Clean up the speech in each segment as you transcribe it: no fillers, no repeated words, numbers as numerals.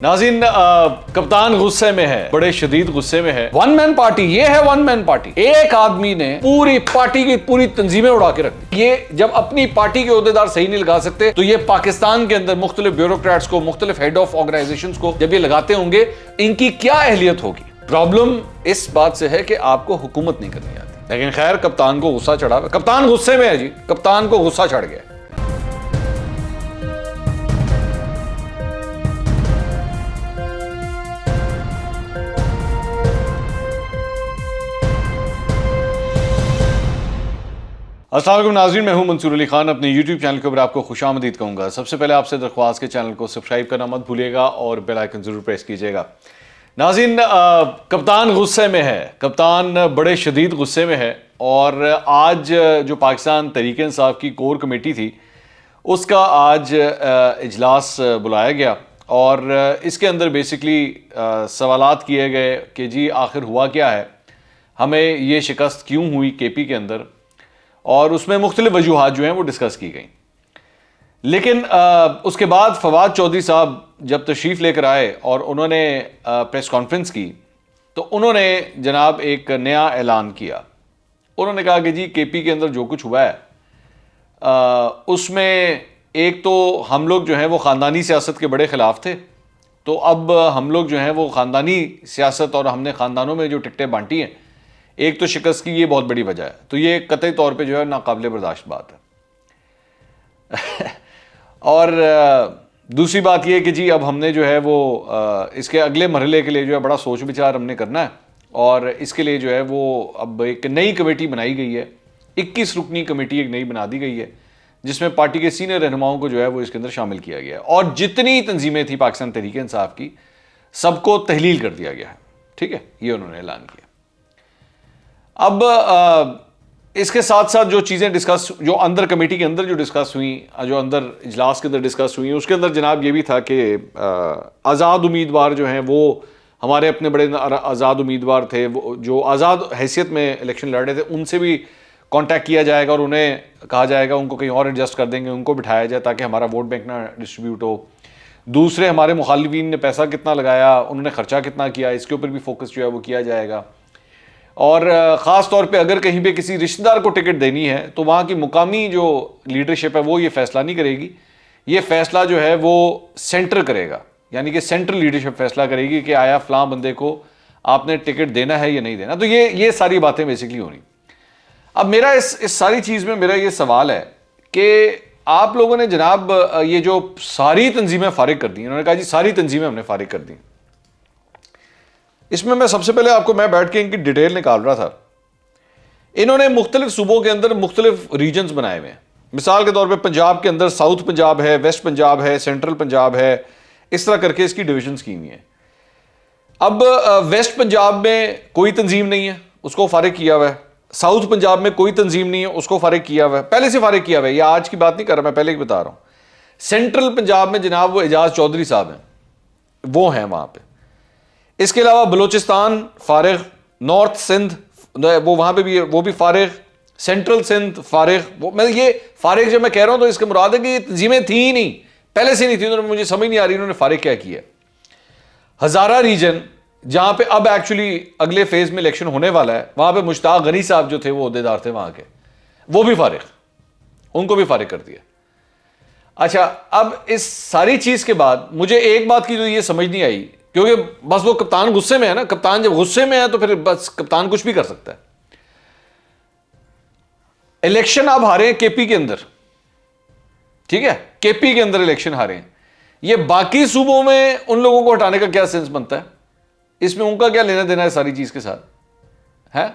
नाज़रीन, कप्तान गुस्से में है, बड़े शदीद गुस्से में है। वन मैन पार्टी, ये है वन मैन पार्टी। एक आदमी ने पूरी पार्टी की पूरी तंजीमें उड़ा के रख दी। ये जब अपनी पार्टी के ओहदेदार सही नहीं लगा सकते तो ये पाकिस्तान के अंदर मुख्तलिफ ब्यूरोक्रेट्स को, मुख्तलिफ हेड ऑफ ऑर्गेनाइजेशंस को जब ये लगाते होंगे, इनकी क्या अहलियत होगी। प्रॉब्लम इस बात से है कि आपको हुकूमत नहीं करनी आती। लेकिन खैर, कप्तान को गुस्सा चढ़ा, कप्तान गुस्से में है जी, कप्तान को गुस्सा चढ़ गया। अस्सलाम वालेकुम नाज़रीन, मैं हूं मंसूर अली खान। अपने YouTube चैनल के ऊपर आपको खुशामदीद कहूँगा। सबसे पहले आपसे दरख्वास्त के चैनल को सब्सक्राइब करना मत भूलिएगा और बेल आइकन ज़रूर प्रेस कीजिएगा। नाज़रीन, कप्तान गुस्से में है, कप्तान बड़े शदीद गुस्से में है। और आज जो पाकिस्तान तहरीक इंसाफ की कोर कमेटी थी, उसका आज इजलास बुलाया गया और इसके अंदर बेसिकली सवालात किए गए कि जी आखिर हुआ क्या है, हमें ये शिकस्त क्यों हुई KP के अंदर, और उसमें मुख्तलिफ वजूहात जो हैं वो डिस्कस की गई। लेकिन उसके बाद फवाद चौधरी साहब जब तशरीफ़ लेकर आए और उन्होंने प्रेस कॉन्फ्रेंस की, तो उन्होंने जनाब एक नया ऐलान किया। उन्होंने कहा कि जी KP के अंदर जो कुछ हुआ है उसमें एक तो हम लोग जो हैं वो ख़ानदानी सियासत के बड़े ख़िलाफ़ थे, तो अब हम लोग जो हैं वो ख़ानदानी सियासत और हमने ख़ानदानों में जो टिकटें बांटी हैं, एक तो शिकस्त की ये बहुत बड़ी वजह है। तो ये कतई तौर पे जो है नाकाबिले बर्दाश्त बात है। और दूसरी बात ये कि जी अब हमने जो है वो इसके अगले मरहले के लिए जो है बड़ा सोच विचार हमने करना है, और इसके लिए जो है वो अब एक नई कमेटी बनाई गई है। 21 रुकनी कमेटी एक नई बना दी गई है, जिसमें पार्टी के सीनियर रहनुमाओं को जो है वो इसके अंदर शामिल किया गया है। और जितनी तंजीमें थी पाकिस्तान तहरीक इंसाफ की, सबको तहलील कर दिया गया है। ठीक है, ये उन्होंने ऐलान किया। अब इसके साथ साथ जो चीज़ें डिस्कस, जो अंदर कमेटी के अंदर जो डिस्कस हुई, जो अंदर इजलास के अंदर डिस्कस हुई, उसके अंदर जनाब ये भी था कि आज़ाद उम्मीदवार जो हैं वो हमारे अपने बड़े आज़ाद उम्मीदवार थे, वो जो आज़ाद हैसियत में इलेक्शन लड़ रहे थे, उनसे भी कांटेक्ट किया जाएगा और उन्हें कहा जाएगा उनको कहीं और एडजस्ट कर देंगे, उनको बिठाया जाए ताकि हमारा वोट बैंक ना डिस्ट्रीब्यूट हो। दूसरे हमारे मुखालिफिन ने पैसा कितना लगाया, उन्होंने ख़र्चा कितना किया, इसके ऊपर भी फोकस जो है वो किया जाएगा। और ख़ास तौर पे अगर कहीं पे किसी रिश्तेदार को टिकट देनी है तो वहाँ की मुकामी जो लीडरशिप है वो ये फ़ैसला नहीं करेगी, ये फ़ैसला जो है वो सेंटर करेगा, यानी कि सेंट्रल लीडरशिप फ़ैसला करेगी कि आया फ़लाँ बंदे को आपने टिकट देना है या नहीं देना। तो ये सारी बातें बेसिकली होनी। अब मेरा इस सारी चीज़ में मेरा ये सवाल है कि आप लोगों ने जनाब ये जो सारी तंजीमें फ़ारिग कर दी, उन्होंने कहा जी सारी तंजीमें हमने फ़ारिग कर दी। इसमें मैं सबसे पहले आपको, मैं बैठ के इनकी डिटेल निकाल रहा था। इन्होंने मुख्तलिफ सूबों के अंदर मुख्तलिफ रीजन्स बनाए हुए हैं। मिसाल के तौर पे पंजाब के अंदर साउथ पंजाब है, वेस्ट पंजाब है, सेंट्रल पंजाब है, इस तरह करके इसकी डिवीजन की हुई है। अब वेस्ट पंजाब में कोई तंजीम नहीं है, उसको फारिग किया हुआ है। साउथ पंजाब में कोई तंजीम नहीं है, उसको फारिग किया हुआ है, पहले से फारिग किया हुआ है। या आज की बात नहीं कर रहा, मैं पहले की बता रहा हूँ। सेंट्रल पंजाब में जनाब वो एजाज चौधरी साहब हैं, वो हैं वहाँ पर। इसके अलावा बलूचिस्तान फारिग, नॉर्थ सिंध वो वहाँ पे भी है, वो भी फारिग, सेंट्रल सिंध फारिग। वो मैं ये फारिग जब मैं कह रहा हूँ तो इसका मुराद है कि ये तंजीमें थी ही नहीं, पहले से नहीं थी, उन्होंने, मुझे समझ नहीं आ रही उन्होंने फारिग क्या किया। हज़ारा रीजन जहाँ पे अब एक्चुअली अगले फेज में इलेक्शन होने वाला है, वहाँ पे मुश्ताक गनी साहब जो थे वो ओहदेदार थे वहाँ के, वो भी फारिग, उनको भी फारिग कर दिया। अच्छा, अब इस सारी चीज़ के बाद मुझे एक बात की जो ये समझ नहीं आई, क्योंकि बस वो कप्तान गुस्से में है ना, कप्तान जब गुस्से में है तो फिर बस कप्तान कुछ भी कर सकता है। इलेक्शन आप हारे हैं KP के अंदर, ठीक है, KP के अंदर इलेक्शन हारे हैं, ये बाकी सूबों में उन लोगों को हटाने का क्या सेंस बनता है? इसमें उनका क्या लेना देना है सारी चीज के साथ है?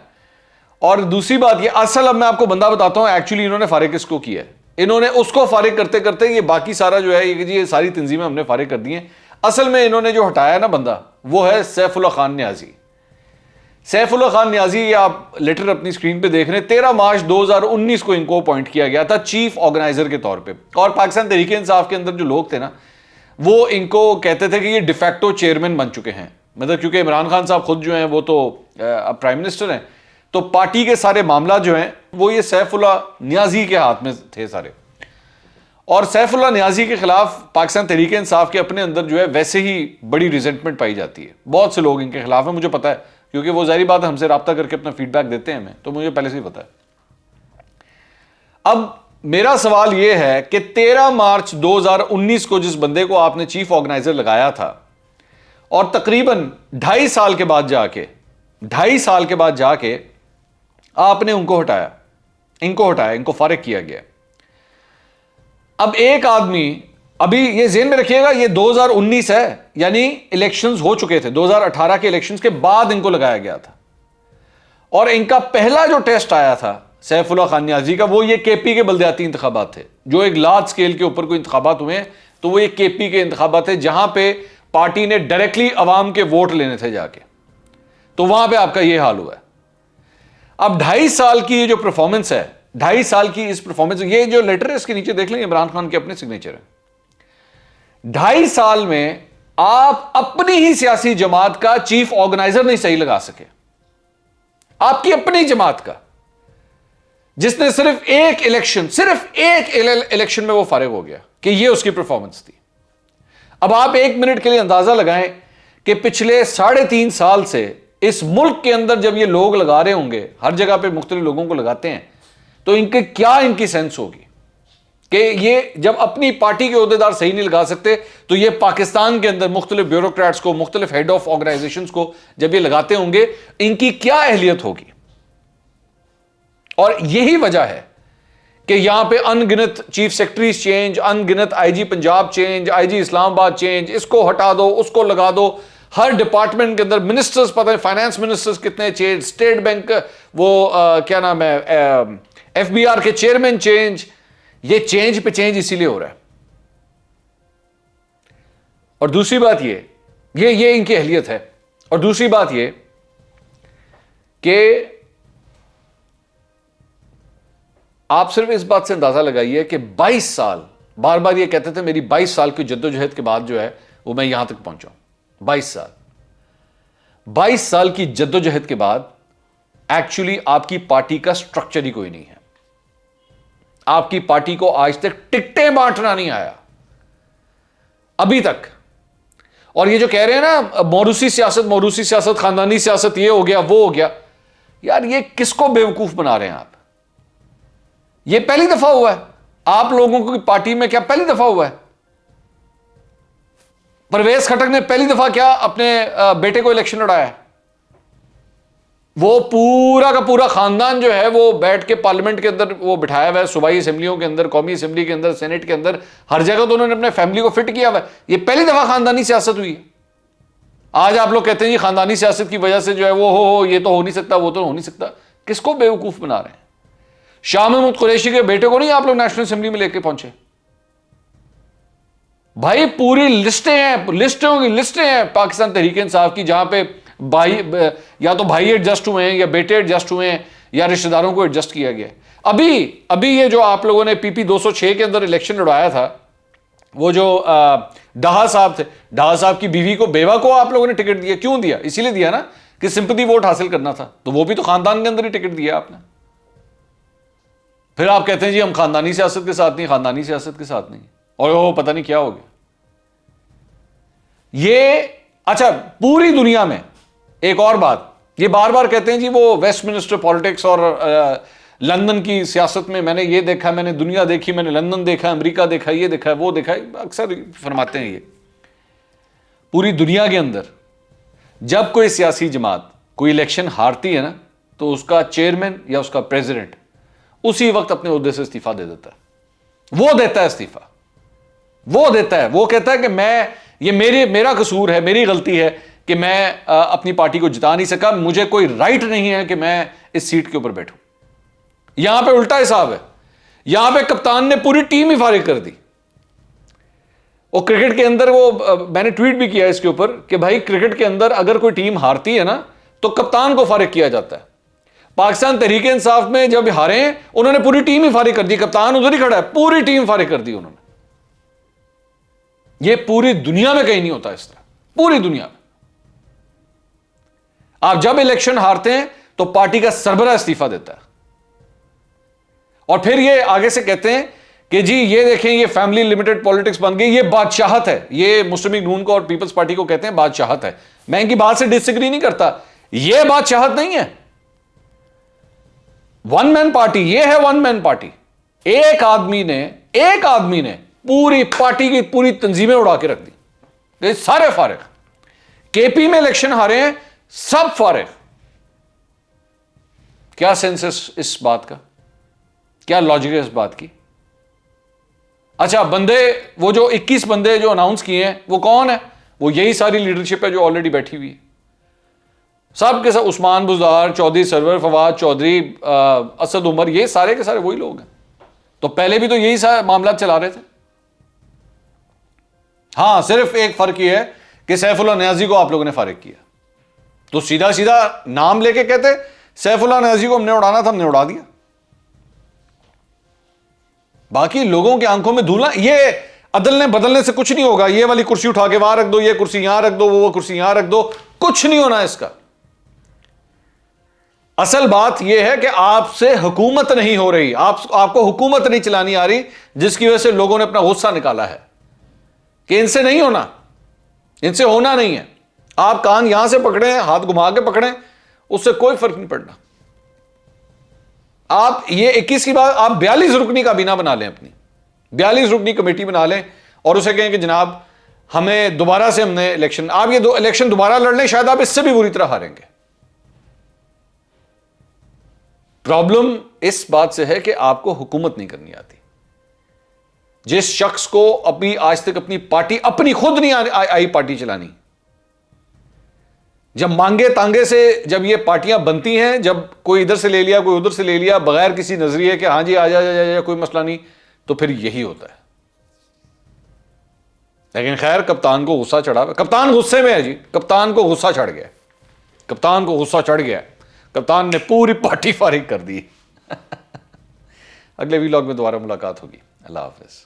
और दूसरी बात ये, असल अब मैं आपको बंदा बताता हूं एक्चुअली इन्होंने फारिग किसको किया है। इन्होंने उसको फारिग करते करते ये बाकी सारा जो है ये सारी तंजीमें हमने फारिग कर दी हैं। असल में इन्होंने जो हटाया ना बंदा, वो है सैफुल्लाह खान न्याजी। सैफुल्लाह खान न्याजी, ये आप लेटर अपनी स्क्रीन पे देख रहे हैं, 13 मार्च 2019 को इनको अपॉइंट किया गया था चीफ ऑर्गेनाइजर के तौर पे। और पाकिस्तान तहरीक इंसाफ के अंदर जो लोग थे ना, वो इनको कहते थे कि ये डिफेक्टो चेयरमैन बन चुके हैं। मतलब क्योंकि इमरान खान साहब खुद जो हैं वो तो अब प्राइम मिनिस्टर हैं, तो पार्टी के सारे मामला जो हैं वो ये सैफुल्लाह न्याजी के हाथ में थे सारे। और सैफुल्लाह नियाजी के खिलाफ पाकिस्तान तहरीक इंसाफ के अपने अंदर जो है वैसे ही बड़ी रिजेंटमेंट पाई जाती है। बहुत से लोग इनके खिलाफ हैं, मुझे पता है, क्योंकि वो जाहिर बात है हमसे रब्ता करके अपना फीडबैक देते हैं हमें, तो मुझे पहले से ही पता है। अब मेरा सवाल यह है कि 13 मार्च 2019 को जिस बंदे को आपने चीफ ऑर्गेनाइजर लगाया था और तकरीबन 2.5 साल के बाद जाके आपने इनको हटाया, इनको फारिग किया गया। अब एक आदमी, अभी ये ज़हन में रखिएगा, ये 2019 है, यानी इलेक्शंस हो चुके थे, 2018 के इलेक्शंस के बाद इनको लगाया गया था। और इनका पहला जो टेस्ट आया था सैफुल्लाह खान नियाजी का, वो ये केपी के बल्दियाती इंतखाबात थे, जो एक लार्ज स्केल के ऊपर कोई इंतखाबात हुए हैं, तो वो ये केपी के इंतखाबात थे, जहां पे पार्टी ने डायरेक्टली अवाम के वोट लेने थे जाके, तो वहां पे आपका ये हाल हुआ है। अब 2.5 साल की ये जो परफॉर्मेंस है, 2.5 साल की इस परफॉर्मेंस, ये जो लेटर है इसके नीचे देख लें, इमरान खान के अपने सिग्नेचर है। 2.5 साल में आप अपनी ही सियासी जमात का चीफ ऑर्गेनाइजर नहीं सही लगा सके, आपकी अपनी जमात का, जिसने सिर्फ एक इलेक्शन में वो फारिग हो गया, कि ये उसकी परफॉर्मेंस थी। अब आप 1 मिनट के लिए अंदाजा लगाएं कि पिछले 3.5 साल से इस मुल्क के अंदर जब ये लोग लगा रहे होंगे, हर जगह पे मुख्तलिफ लोगों को लगाते हैं, तो इनकी सेंस होगी कि ये जब अपनी पार्टी के ओहदेदार सही नहीं लगा सकते, तो ये पाकिस्तान के अंदर मुख्तलिफ ब्यूरोक्रेट्स को, मुख्तलिफ हेड ऑफ ऑर्गेनाइजेशंस को जब ये लगाते होंगे, इनकी क्या अहलियत होगी। और यही वजह है कि यहां पे अनगिनत चीफ सेक्रेटरीज चेंज, अनगिनत IG Punjab change, IG Islamabad change, इसको हटा दो, उसको लगा दो, हर डिपार्टमेंट के अंदर मिनिस्टर्स, पता है फाइनेंस मिनिस्टर्स कितने चेंज, स्टेट बैंक वो क्या नाम है, एफबीआर के चेयरमैन चेंज, ये चेंज पे चेंज इसीलिए हो रहा है। और दूसरी बात ये इनकी अहलियत है। और दूसरी बात ये कि आप सिर्फ इस बात से अंदाजा लगाइए कि 22 साल, बार बार ये कहते थे मेरी 22 साल की जद्दोजहद के बाद जो है वो मैं यहां तक पहुंचा। 22 साल की जद्दोजहद के बाद एक्चुअली आपकी पार्टी का स्ट्रक्चर ही कोई नहीं है। आपकी पार्टी को आज तक टिकटें बांटना नहीं आया अभी तक। और ये जो कह रहे हैं ना मौरूसी सियासत, खानदानी सियासत, ये हो गया वो हो गया, यार ये किसको बेवकूफ बना रहे हैं आप। ये पहली दफा हुआ है आप लोगों की पार्टी में, क्या पहली दफा हुआ है? परवेज खटक ने पहली दफा क्या अपने बेटे को इलेक्शन लड़ाया है? वो पूरा का पूरा खानदान जो है वो बैठ के पार्लियामेंट के अंदर वो बिठाया हुआ है, सूबाई असेंबलियों के अंदर, कौमी असेंबली के अंदर, सेनेट के अंदर, हर जगह तो उन्होंने अपने फैमिली को फिट किया हुआ है। ये पहली दफा खानदानी सियासत हुई है। आज आप लोग कहते हैं जी खानदानी सियासत की वजह से जो है वो हो ये तो हो नहीं सकता, वो तो हो नहीं सकता। किसको बेवकूफ बना रहे हैं? शाह महमूद कुरैशी के बेटे को नहीं आप लोग नेशनल असेंबली में लेके पहुंचे? भाई पूरी लिस्टें हैं पाकिस्तान तहरीक इंसाफ की, जहां पे भाई या तो भाई एडजस्ट हुए हैं या बेटे एडजस्ट हुए हैं या रिश्तेदारों को एडजस्ट किया गया। अभी ये जो आप लोगों ने पीपी 206 के अंदर इलेक्शन लड़वाया था, वो जो डाहा साहब थे, डाहा साहब की बीवी को, बेवा को आप लोगों ने टिकट दिया। क्यों दिया? इसीलिए दिया ना कि सिंपैथी वोट हासिल करना था, तो वो भी तो खानदान के अंदर ही टिकट दिया आपने। फिर आप कहते हैं जी हम खानदानी सियासत के साथ नहीं, और वो पता नहीं क्या हो गया ये। अच्छा, पूरी दुनिया में एक और बात, ये बार बार कहते हैं जी वो वेस्टमिनिस्टर पॉलिटिक्स और लंदन की सियासत में मैंने ये देखा, मैंने दुनिया देखी, मैंने लंदन देखा, अमेरिका देखा, ये देखा, वो देखा, अक्सर फरमाते हैं ये। पूरी दुनिया के अंदर जब कोई सियासी जमात कोई इलेक्शन हारती है ना, तो उसका चेयरमैन या उसका प्रेसिडेंट उसी वक्त अपने ओहदे से इस्तीफा दे देता है। वो देता है इस्तीफा, वो देता है, वो कहता है कि ये मेरा कसूर है, मेरी गलती है कि मैं अपनी पार्टी को जिता नहीं सका, मुझे कोई राइट नहीं है कि मैं इस सीट के ऊपर बैठूं। यहां पे उल्टा हिसाब है, यहां पे कप्तान ने पूरी टीम ही फारिग कर दी। और क्रिकेट के अंदर वो मैंने ट्वीट भी किया इसके ऊपर कि भाई क्रिकेट के अंदर अगर कोई टीम हारती है ना तो कप्तान को फारिग किया जाता है। पाकिस्तान तहरीक इंसाफ में जब हारे उन्होंने पूरी टीम ही फारिग कर दी, कप्तान उधर ही खड़ा है, पूरी टीम फारिग कर दी उन्होंने। ये पूरी दुनिया में कहीं नहीं होता इस तरह, पूरी दुनिया में। आप जब इलेक्शन हारते हैं तो पार्टी का सरबराह इस्तीफा देता है, और फिर ये आगे से कहते हैं कि जी ये देखें ये फैमिली लिमिटेड पॉलिटिक्स बन गई, ये बादशाहत है, ये मुस्लिम लीग नून को और पीपल्स पार्टी को कहते हैं बादशाहत है। मैं इनकी बात से डिसएग्री नहीं करता, ये बादशाहत नहीं है, वन मैन पार्टी ये है, वन मैन पार्टी। एक आदमी ने पूरी पार्टी की पूरी तंजीमें उड़ा के रख दी, ये सारे फारिग। केपी में इलेक्शन हारे हैं, सब फारिग। क्या सेंस है इस बात का, क्या लॉजिक है इस बात की? अच्छा, बंदे वो जो 21 बंदे जो अनाउंस किए हैं वो कौन है? वो यही सारी लीडरशिप है जो ऑलरेडी बैठी हुई है, सब के सब। उस्मान बुज़दार, चौधरी सरवर फवाद चौधरी, असद उमर, ये सारे के सारे वही लोग हैं। तो पहले भी तो यही सारे मामला चला रहे थे। हां, सिर्फ एक फर्क ये है कि सैफुल्लाह नियाजी को आप लोगों ने फारिग किया, तो सीधा सीधा नाम लेके कहते सैफुल्लाह नियाजी को हमने उड़ाना था, हमने उड़ा दिया। बाकी लोगों की आंखों में धूला, ये अदलने बदलने से कुछ नहीं होगा। ये वाली कुर्सी उठा के वहां रख दो, ये कुर्सी यहां रख दो, वो कुर्सी यहां रख दो, कुछ नहीं होना इसका। असल बात यह है कि आपसे हुकूमत नहीं हो रही, आपको हुकूमत नहीं चलानी आ रही, जिसकी वजह से लोगों ने अपना गुस्सा निकाला है कि इनसे नहीं होना, इनसे होना नहीं है। आप कान यहां से पकड़े, हाथ घुमा के पकड़े, उससे कोई फर्क नहीं पड़ना। आप ये 21 की बात, आप 42 रुकनी काबीना बना लें, अपनी 42 रुकनी कमेटी बना लें और उसे कहें कि जनाब हमें दोबारा से हमने इलेक्शन, आप ये इलेक्शन दोबारा लड़ लें, शायद आप इससे भी बुरी तरह हारेंगे। प्रॉब्लम इस बात से है कि आपको हुकूमत नहीं करनी आती। जिस शख्स को अभी आज तक अपनी पार्टी, अपनी खुद नहीं आई पार्टी चलानी, जब मांगे तांगे से जब ये पार्टियां बनती हैं, जब कोई इधर से ले लिया कोई उधर से ले लिया, बगैर किसी नजरिए के हाँ जी आ जा कोई मसला नहीं, तो फिर यही होता है। लेकिन खैर, कप्तान को गुस्सा चढ़ा, कप्तान गुस्से में है जी, कप्तान को गुस्सा चढ़ गया, कप्तान को गुस्सा चढ़ गया, कप्तान ने पूरी पार्टी फारिग कर दी। अगले व्लॉग में दोबारा मुलाकात होगी। अल्लाह हाफिज।